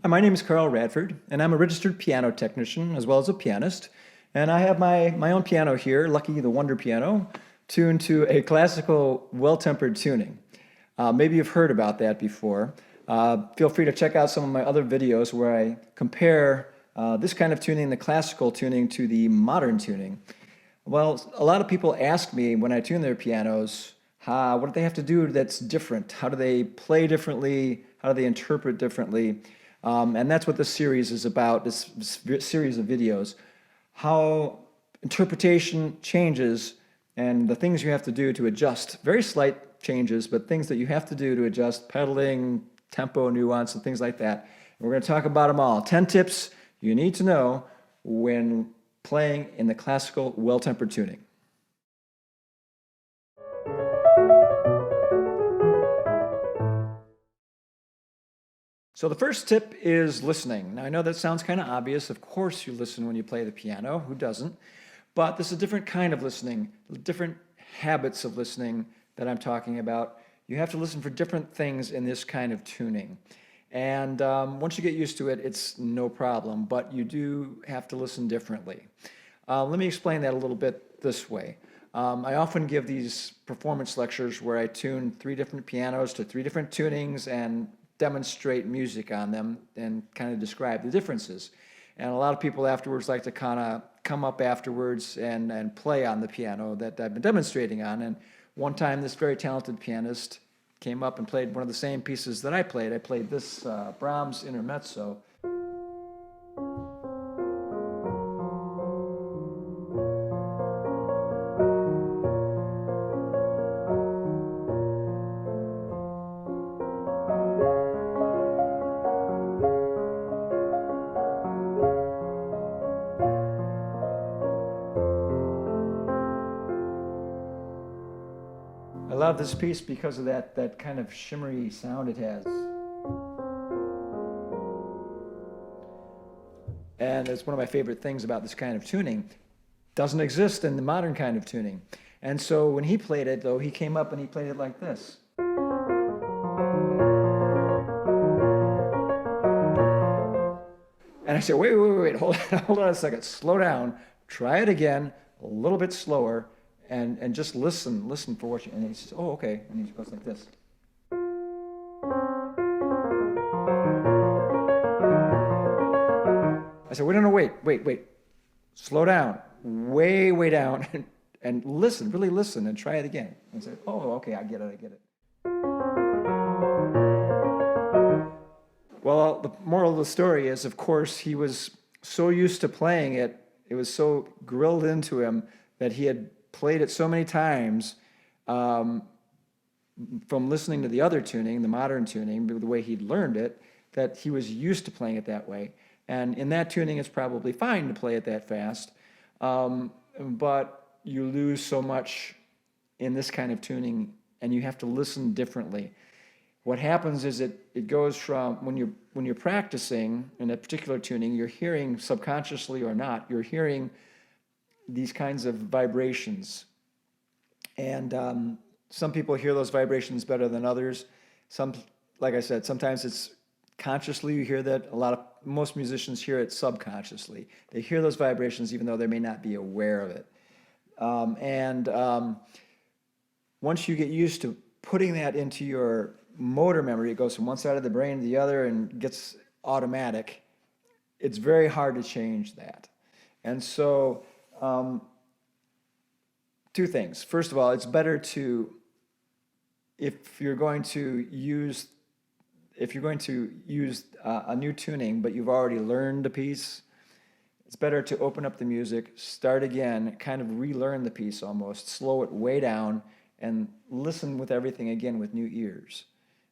Hi, my name is Carl Radford, and I'm a registered piano technician as well as a pianist. And I have my own piano here, Lucky the Wonder Piano, tuned to a classical, well-tempered tuning. Maybe you've heard about that before. Feel free to check out some of my other videos where I compare this kind of tuning, the classical tuning, to the modern tuning. Well, a lot of people ask me when I tune their pianos, what do they have to do that's different? How do they play differently? How do they interpret differently? And that's what this series is about, this series of videos. How interpretation changes and the things you have to do to adjust. Very slight changes, but things that you have to do to adjust pedaling, tempo, nuance, and things like that. And we're going to talk about them all. 10 tips you need to know when playing in the classical well-tempered tuning. So the first tip is listening. Now I know that sounds kind of obvious. Of course you listen when you play the piano. Who doesn't? But this is a different kind of listening, different habits of listening that I'm talking about. You have to listen for different things in this kind of tuning. And once you get used to it, it's no problem, but you do have to listen differently. Let me explain that a little bit this way. I often give these performance lectures where I tune 3 different pianos to 3 different tunings and demonstrate music on them and kind of describe the differences. And a lot of people afterwards like to kind of come up afterwards and play on the piano that I've been demonstrating on. And one time this very talented pianist came up and played one of the same pieces that I played. I played this Brahms intermezzo. I love this piece because of that kind of shimmery sound it has. And it's one of my favorite things about this kind of tuning. Doesn't exist in the modern kind of tuning. And so when he played it, though, he came up and he played it like this. And I said, wait, hold on a second, slow down, try it again, a little bit slower, and just listen for what you, and he says, oh, okay, and he goes like this. I said, no, wait, slow down, way down, and listen, really listen, and try it again. And I said, oh, okay, I get it. Well, the moral of the story is, of course, he was so used to playing it, it was so drilled into him that he had played it so many times from listening to the other tuning, the modern tuning, the way he'd learned it, that he was used to playing it that way. And in that tuning, it's probably fine to play it that fast, but you lose so much in this kind of tuning, and you have to listen differently. What happens is it goes from when you're practicing in a particular tuning, you're hearing subconsciously or not, you're hearing these kinds of vibrations. And some people hear those vibrations better than others. Some, like I said, sometimes it's consciously you hear that. Most musicians hear it subconsciously. They hear those vibrations even though they may not be aware of it. Once you get used to putting that into your motor memory, it goes from one side of the brain to the other and gets automatic. It's very hard to change that. And so 2 things. First of all, it's better to, if you're going to use a new tuning, but you've already learned a piece, it's better to open up the music, start again, kind of relearn the piece almost, slow it way down, and listen with everything again with new ears.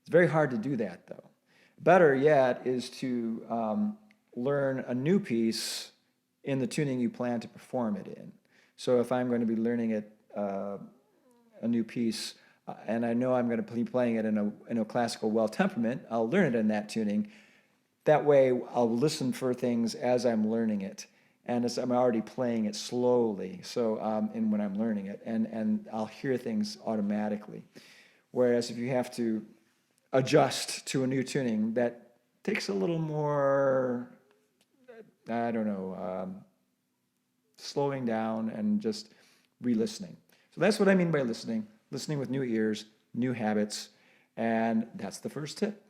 It's very hard to do that, though. Better yet is to learn a new piece in the tuning you plan to perform it in. So if I'm going to be learning a new piece, and I know I'm going to be playing it in a classical well temperament, I'll learn it in that tuning. That way, I'll listen for things as I'm learning it, and as I'm already playing it slowly. So, and when I'm learning it, and I'll hear things automatically. Whereas if you have to adjust to a new tuning, that takes a little more, I don't know, slowing down and just re-listening. So that's what I mean by listening with new ears, new habits, and that's the first tip.